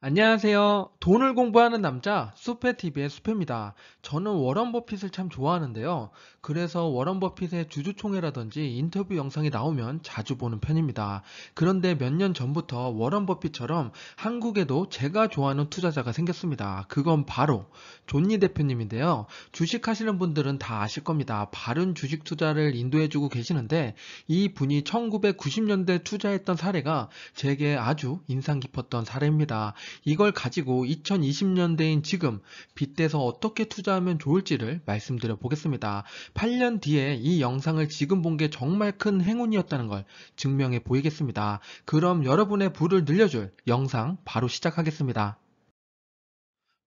안녕하세요. 돈을 공부하는 남자 수페TV의 수페입니다. 저는 워런 버핏을 참 좋아하는데요. 그래서 워런 버핏의 주주총회라든지 인터뷰 영상이 나오면 자주 보는 편입니다. 그런데 몇 년 전부터 워런 버핏처럼 한국에도 제가 좋아하는 투자자가 생겼습니다. 그건 바로 존니 대표님인데요. 주식하시는 분들은 다 아실 겁니다. 바른 주식 투자를 인도해주고 계시는데 이 분이 1990년대 투자했던 사례가 제게 아주 인상 깊었던 사례입니다. 이걸 가지고 2020년대인 지금 빗대서 어떻게 투자하면 좋을지를 말씀드려 보겠습니다. 8년 뒤에 이 영상을 지금 본 게 정말 큰 행운이었다는 걸 증명해 보이겠습니다. 그럼 여러분의 부를 늘려줄 영상 바로 시작하겠습니다.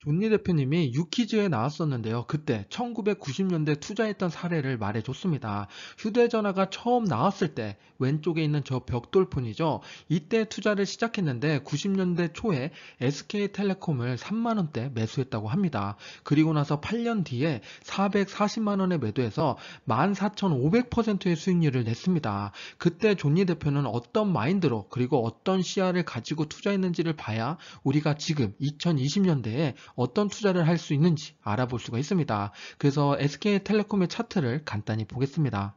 존니 대표님이 유퀴즈에 나왔었는데요. 그때 1990년대 투자했던 사례를 말해줬습니다. 휴대전화가 처음 나왔을 때 왼쪽에 있는 저 벽돌폰이죠. 이때 투자를 시작했는데 90년대 초에 SK텔레콤을 3만원대 매수했다고 합니다. 그리고 나서 8년 뒤에 440만원에 매도해서 14,500%의 수익률을 냈습니다. 그때 존니 대표는 어떤 마인드로 그리고 어떤 시야를 가지고 투자했는지를 봐야 우리가 지금 2020년대에 어떤 투자를 할 수 있는지 알아볼 수가 있습니다. 그래서 SK텔레콤의 차트를 간단히 보겠습니다.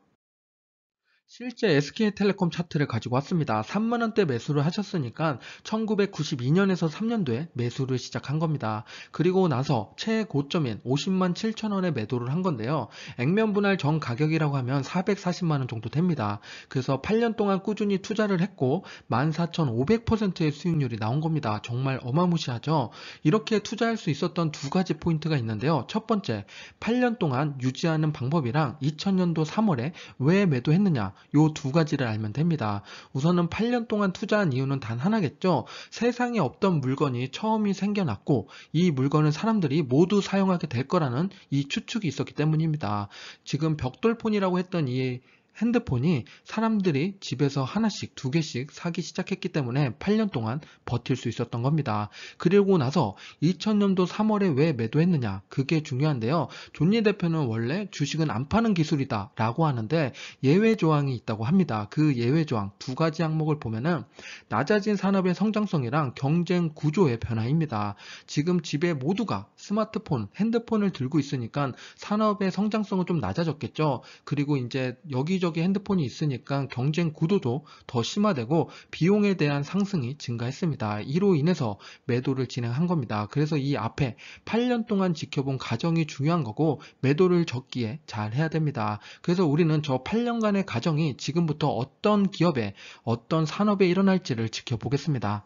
실제 SK텔레콤 차트를 가지고 왔습니다. 3만원대 매수를 하셨으니까 1992년에서 3년도에 매수를 시작한 겁니다. 그리고 나서 최고점인 50만 7천원에 매도를 한 건데요. 액면 분할 전 가격이라고 하면 440만원 정도 됩니다. 그래서 8년 동안 꾸준히 투자를 했고 14,500%의 수익률이 나온 겁니다. 정말 어마무시하죠. 이렇게 투자할 수 있었던 두 가지 포인트가 있는데요. 첫 번째, 8년 동안 유지하는 방법이랑 2000년도 3월에 왜 매도했느냐, 요 두 가지를 알면 됩니다. 우선은 8년 동안 투자한 이유는 단 하나겠죠. 세상에 없던 물건이 처음이 생겨났고 이 물건을 사람들이 모두 사용하게 될 거라는 이 추측이 있었기 때문입니다. 지금 벽돌폰이라고 했던 이 핸드폰이 사람들이 집에서 하나씩 두 개씩 사기 시작했기 때문에 8년 동안 버틸 수 있었던 겁니다. 그리고 나서 2000년도 3월에 왜 매도했느냐, 그게 중요한데요. 존니 대표는 원래 주식은 안 파는 기술이다 라고 하는데 예외 조항이 있다고 합니다. 그 예외 조항 두 가지 항목을 보면은 낮아진 산업의 성장성이랑 경쟁 구조의 변화입니다. 지금 집에 모두가 스마트폰, 핸드폰을 들고 있으니까 산업의 성장성은 좀 낮아졌겠죠. 그리고 이제 여기저기 핸드폰이 있으니까 경쟁 구도도 더 심화되고 비용에 대한 상승이 증가했습니다. 이로 인해서 매도를 진행한 겁니다. 그래서 이 앞에 8년 동안 지켜본 가정이 중요한 거고 매도를 적기에 잘 해야 됩니다. 그래서 우리는 저 8년간의 가정이 지금부터 어떤 기업에 어떤 산업에 일어날지를 지켜보겠습니다.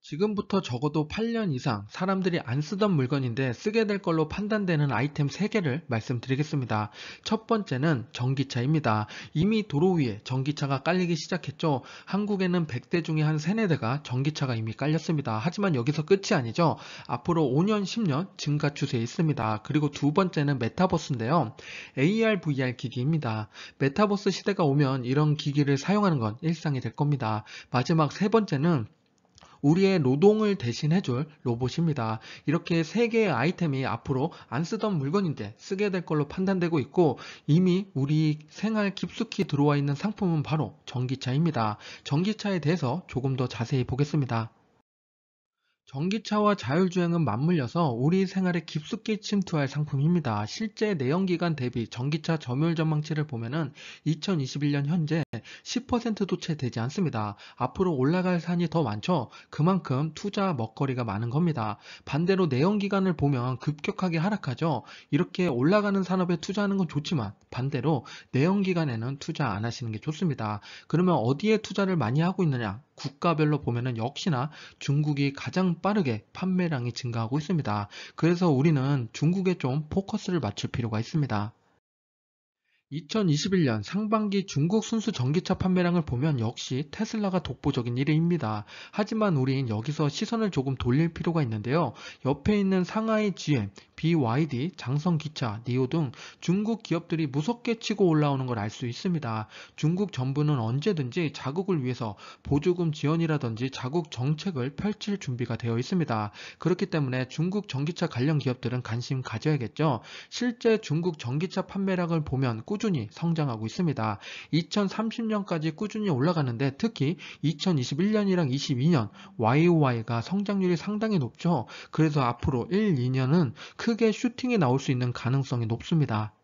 지금부터 적어도 8년 이상 사람들이 안 쓰던 물건인데 쓰게 될 걸로 판단되는 아이템 3개를 말씀드리겠습니다. 첫 번째는 전기차입니다. 이미 도로 위에 전기차가 깔리기 시작했죠. 한국에는 100대 중에 한 3, 4대가 전기차가 이미 깔렸습니다. 하지만 여기서 끝이 아니죠. 앞으로 5년, 10년 증가 추세에 있습니다. 그리고 두 번째는 메타버스인데요. AR, VR 기기입니다. 메타버스 시대가 오면 이런 기기를 사용하는 건 일상이 될 겁니다. 마지막 세 번째는 우리의 노동을 대신해줄 로봇입니다. 이렇게 세 개의 아이템이 앞으로 안 쓰던 물건인데 쓰게 될 걸로 판단되고 있고 이미 우리 생활 깊숙이 들어와 있는 상품은 바로 전기차입니다. 전기차에 대해서 조금 더 자세히 보겠습니다. 전기차와 자율주행은 맞물려서 우리 생활에 깊숙이 침투할 상품입니다. 실제 내연기관 대비 전기차 점유율 전망치를 보면은 2021년 현재 10%도 채 되지 않습니다. 앞으로 올라갈 산이 더 많죠. 그만큼 투자 먹거리가 많은 겁니다. 반대로 내연기관을 보면 급격하게 하락하죠. 이렇게 올라가는 산업에 투자하는 건 좋지만 반대로 내연기관에는 투자 안 하시는 게 좋습니다. 그러면 어디에 투자를 많이 하고 있느냐? 국가별로 보면은 역시나 중국이 가장 빠르게 판매량이 증가하고 있습니다. 그래서 우리는 중국에 좀 포커스를 맞출 필요가 있습니다. 2021년 상반기 중국 순수 전기차 판매량을 보면 역시 테슬라가 독보적인 1위입니다. 하지만 우린 여기서 시선을 조금 돌릴 필요가 있는데요. 옆에 있는 상하이 GM, BYD, 장성기차, 니오 등 중국 기업들이 무섭게 치고 올라오는 걸 알 수 있습니다. 중국 정부는 언제든지 자국을 위해서 보조금 지원이라든지 자국 정책을 펼칠 준비가 되어 있습니다. 그렇기 때문에 중국 전기차 관련 기업들은 관심 가져야겠죠. 실제 중국 전기차 판매량을 보면 꾸준히 꾸준히 성장하고 있습니다. 2030년까지 꾸준히 올라가는데 특히 2021년이랑 22년 YOY가 성장률이 상당히 높죠. 그래서 앞으로 1, 2년은 크게 슈팅이 나올 수 있는 가능성이 높습니다.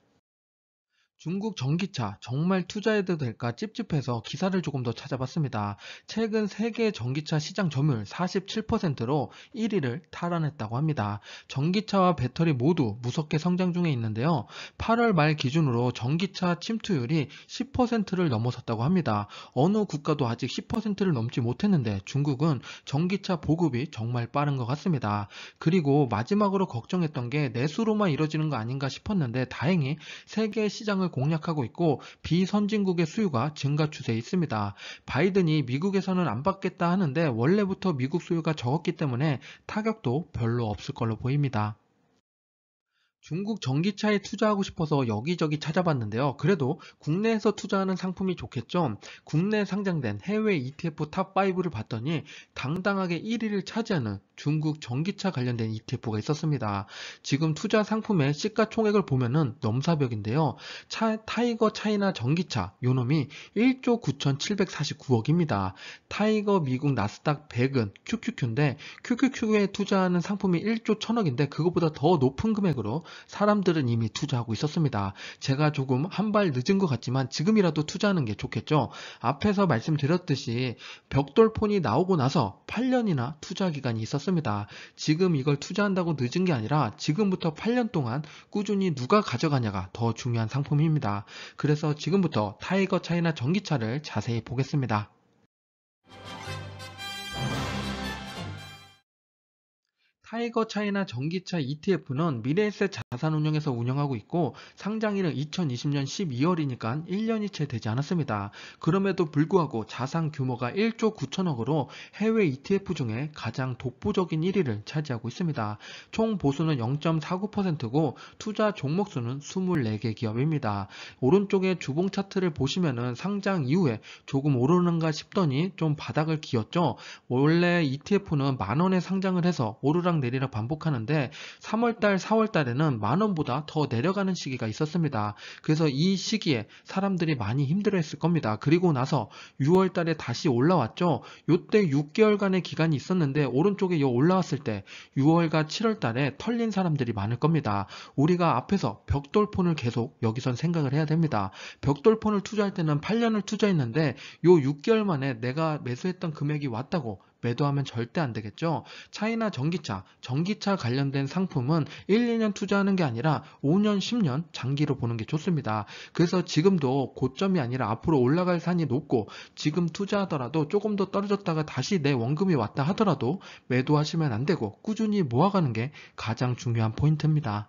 중국 전기차 정말 투자해도 될까 찝찝해서 기사를 조금 더 찾아봤습니다. 최근 세계 전기차 시장 점유율 47%로 1위를 탈환했다고 합니다. 전기차와 배터리 모두 무섭게 성장 중에 있는데요. 8월 말 기준으로 전기차 침투율이 10%를 넘어섰다고 합니다. 어느 국가도 아직 10%를 넘지 못했는데 중국은 전기차 보급이 정말 빠른 것 같습니다. 그리고 마지막으로 걱정했던 게 내수로만 이뤄지는 거 아닌가 싶었는데 다행히 세계 시장을 공략하고 있고 비선진국의 수요가 증가 추세에 있습니다. 바이든이 미국에서는 안 받겠다 하는데 원래부터 미국 수요가 적었기 때문에 타격도 별로 없을 걸로 보입니다. 중국 전기차에 투자하고 싶어서 여기저기 찾아봤는데요. 그래도 국내에서 투자하는 상품이 좋겠죠. 국내에 상장된 해외 ETF 탑5를 봤더니 당당하게 1위를 차지하는 중국 전기차 관련된 ETF가 있었습니다. 지금 투자 상품의 시가총액을 보면은 넘사벽인데요. 타이거 차이나 전기차 요놈이 1조 9,749억입니다. 타이거 미국 나스닥 100은 QQQ인데 QQQ에 투자하는 상품이 1조 1000억인데 그것보다 더 높은 금액으로 사람들은 이미 투자하고 있었습니다. 제가 조금 한 발 늦은 것 같지만 지금이라도 투자하는 게 좋겠죠. 앞에서 말씀드렸듯이 벽돌폰이 나오고 나서 8년이나 투자 기간이 있었습니다. 지금 이걸 투자한다고 늦은 게 아니라 지금부터 8년 동안 꾸준히 누가 가져가냐가 더 중요한 상품입니다. 그래서 지금부터 타이거 차이나 전기차를 자세히 보겠습니다. 타이거 차이나 전기차 ETF는 미래에셋 자산운용에서 운영하고 있고 상장일은 2020년 12월이니까 1년이 채 되지 않았습니다. 그럼에도 불구하고 자산 규모가 1조 9천억으로 해외 ETF 중에 가장 독보적인 1위를 차지하고 있습니다. 총 보수는 0.49%고 투자 종목 수는 24개 기업입니다. 오른쪽에 주봉 차트를 보시면은 상장 이후에 조금 오르는가 싶더니 좀 바닥을 기었죠. 원래 ETF는 만원에 상장을 해서 오르락 내리락 반복하는데 3월달, 4월달에는 만원보다 더 내려가는 시기가 있었습니다. 그래서 이 시기에 사람들이 많이 힘들어했을 겁니다. 그리고 나서 6월달에 다시 올라왔죠. 요때 6개월간의 기간이 있었는데 오른쪽에 올라왔을 때 6월과 7월달에 털린 사람들이 많을 겁니다. 우리가 앞에서 벽돌폰을 계속 여기선 생각을 해야 됩니다. 벽돌폰을 투자할 때는 8년을 투자했는데 요 6개월 만에 내가 매수했던 금액이 왔다고 매도하면 절대 안 되겠죠. 차이나 전기차 관련된 상품은 1, 2년 투자하는 게 아니라 5년, 10년 장기로 보는 게 좋습니다. 그래서 지금도 고점이 아니라 앞으로 올라갈 산이 높고 지금 투자하더라도 조금 더 떨어졌다가 다시 내 원금이 왔다 하더라도 매도하시면 안 되고 꾸준히 모아가는 게 가장 중요한 포인트입니다.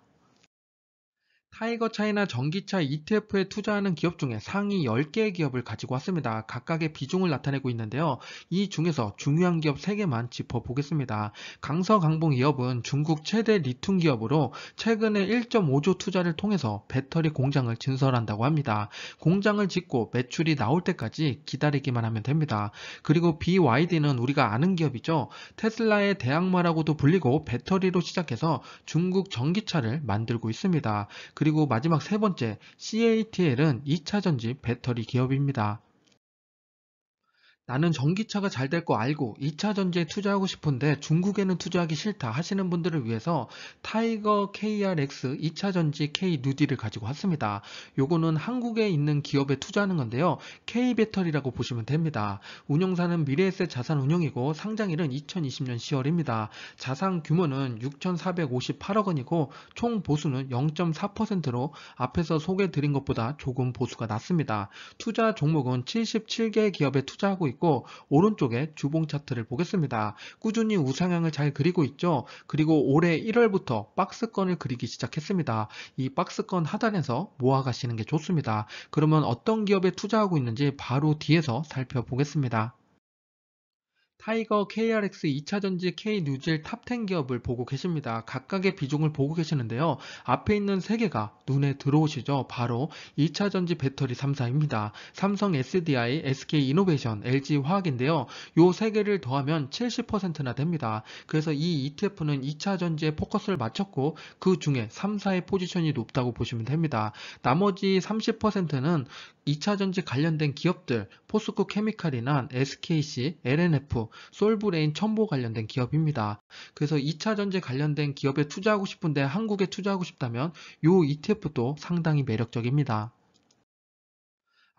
타이거 차이나 전기차 ETF에 투자하는 기업 중에 상위 10개의 기업을 가지고 왔습니다. 각각의 비중을 나타내고 있는데요. 이 중에서 중요한 기업 3개만 짚어보겠습니다. 강서강봉기업은 중국 최대 리튬 기업으로 최근에 1.5조 투자를 통해서 배터리 공장을 증설한다고 합니다. 공장을 짓고 매출이 나올 때까지 기다리기만 하면 됩니다. 그리고 BYD는 우리가 아는 기업이죠. 테슬라의 대항마라고도 불리고 배터리로 시작해서 중국 전기차를 만들고 있습니다. 그리고 마지막 세 번째, CATL은 2차전지 배터리 기업입니다. 나는 전기차가 잘 될 거 알고 2차 전지에 투자하고 싶은데 중국에는 투자하기 싫다 하시는 분들을 위해서 타이거 KRX 2차 전지 K 누디를 가지고 왔습니다. 요거는 한국에 있는 기업에 투자하는 건데요. K배터리라고 보시면 됩니다. 운영사는 미래에셋 자산운용이고 상장일은 2020년 10월입니다. 자산 규모는 6,458억 원이고 총 보수는 0.4%로 앞에서 소개드린 것보다 조금 보수가 낮습니다. 투자 종목은 77개 기업에 투자하고 있고 오른쪽에 주봉 차트를 보겠습니다. 꾸준히 우상향을 잘 그리고 있죠. 그리고 올해 1월부터 박스권을 그리기 시작했습니다. 이 박스권 하단에서 모아가시는 게 좋습니다. 그러면 어떤 기업에 투자하고 있는지 바로 뒤에서 살펴보겠습니다. 타이거, KRX, 2차전지, K뉴질 탑 10 기업을 보고 계십니다. 각각의 비중을 보고 계시는데요. 앞에 있는 3개가 눈에 들어오시죠? 바로 2차전지 배터리 3사입니다. 삼성 SDI, SK이노베이션, LG화학인데요. 요 3개를 더하면 70%나 됩니다. 그래서 이 ETF는 2차전지에 포커스를 맞췄고 그 중에 3사의 포지션이 높다고 보시면 됩니다. 나머지 30%는 2차전지 관련된 기업들, 포스코 케미칼이나 SKC, LNF, 솔브레인, 첨보 관련된 기업입니다. 그래서 2차 전지 관련된 기업에 투자하고 싶은데 한국에 투자하고 싶다면 이 ETF도 상당히 매력적입니다.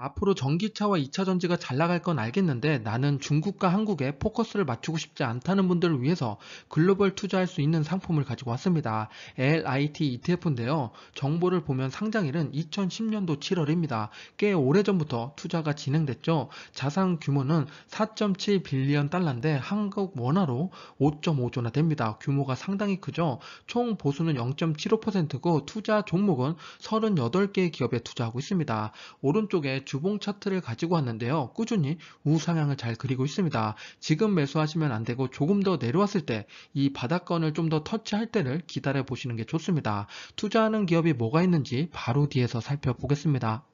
앞으로 전기차와 2차 전지가 잘 나갈 건 알겠는데 나는 중국과 한국에 포커스를 맞추고 싶지 않다는 분들을 위해서 글로벌 투자할 수 있는 상품을 가지고 왔습니다. LIT ETF인데요. 정보를 보면 상장일은 2010년도 7월입니다. 꽤 오래전부터 투자가 진행됐죠. 자산 규모는 4.7 빌리언 달러인데 한국 원화로 5.5조나 됩니다. 규모가 상당히 크죠. 총 보수는 0.75%고 투자 종목은 38개의 기업에 투자하고 있습니다. 오른쪽에 주봉 차트를 가지고 왔는데요. 꾸준히 우상향을 잘 그리고 있습니다. 지금 매수하시면 안 되고 조금 더 내려왔을 때 이 바닥권을 좀 더 터치할 때를 기다려 보시는 게 좋습니다. 투자하는 기업이 뭐가 있는지 바로 뒤에서 살펴보겠습니다.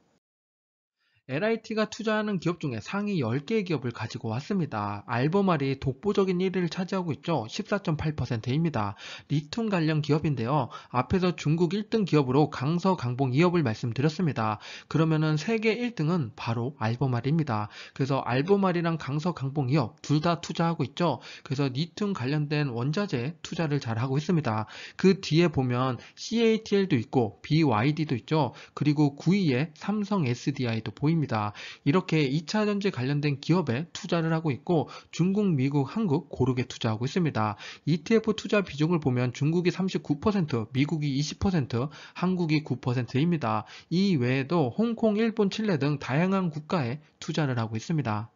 LIT가 투자하는 기업 중에 상위 10개의 기업을 가지고 왔습니다. 알버말이 독보적인 1위를 차지하고 있죠. 14.8%입니다. 리튬 관련 기업인데요. 앞에서 중국 1등 기업으로 강서, 강봉 2업을 말씀드렸습니다. 그러면은 세계 1등은 바로 알버말입니다. 그래서 알버말이랑 강서, 강봉 2업 둘 다 투자하고 있죠. 그래서 리튬 관련된 원자재 투자를 잘 하고 있습니다. 그 뒤에 보면 CATL도 있고 BYD도 있죠. 그리고 9위에 삼성 SDI도 보입니다. 이렇게 2차 전지 관련된 기업에 투자를 하고 있고 중국, 미국, 한국 고르게 투자하고 있습니다. ETF 투자 비중을 보면 중국이 39%, 미국이 20%, 한국이 9%입니다. 이 외에도 홍콩, 일본, 칠레 등 다양한 국가에 투자를 하고 있습니다.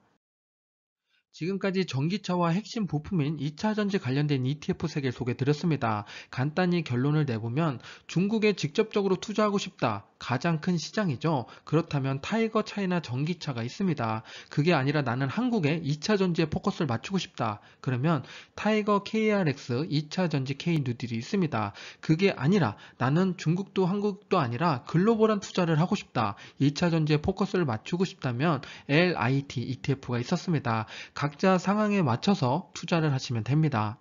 지금까지 전기차와 핵심 부품인 2차 전지 관련된 ETF 세계를 소개해 드렸습니다. 간단히 결론을 내보면 중국에 직접적으로 투자하고 싶다. 가장 큰 시장이죠. 그렇다면 타이거 차이나 전기차가 있습니다. 그게 아니라 나는 한국에 2차 전지에 포커스를 맞추고 싶다. 그러면 타이거 KRX 2차 전지 K뉴딜이 있습니다. 그게 아니라 나는 중국도 한국도 아니라 글로벌한 투자를 하고 싶다. 2차 전지에 포커스를 맞추고 싶다면 LIT ETF가 있었습니다. 각자 상황에 맞춰서 투자를 하시면 됩니다.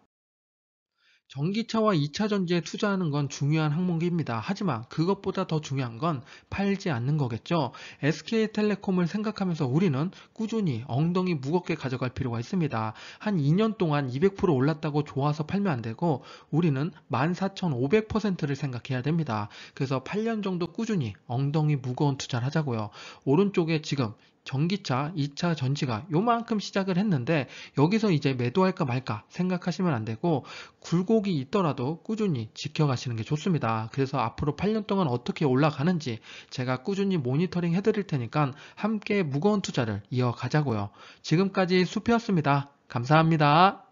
전기차와 2차 전지에 투자하는 건 중요한 항목입니다. 하지만 그것보다 더 중요한 건 팔지 않는 거겠죠. SK텔레콤을 생각하면서 우리는 꾸준히 엉덩이 무겁게 가져갈 필요가 있습니다. 한 2년 동안 200% 올랐다고 좋아서 팔면 안 되고 우리는 14,500%를 생각해야 됩니다. 그래서 8년 정도 꾸준히 엉덩이 무거운 투자를 하자고요. 오른쪽에 지금 전기차, 2차 전지가 요만큼 시작을 했는데 여기서 이제 매도할까 말까 생각하시면 안 되고 굴곡이 있더라도 꾸준히 지켜가시는 게 좋습니다. 그래서 앞으로 8년 동안 어떻게 올라가는지 제가 꾸준히 모니터링 해드릴 테니까 함께 무거운 투자를 이어가자고요. 지금까지 수피였습니다. 감사합니다.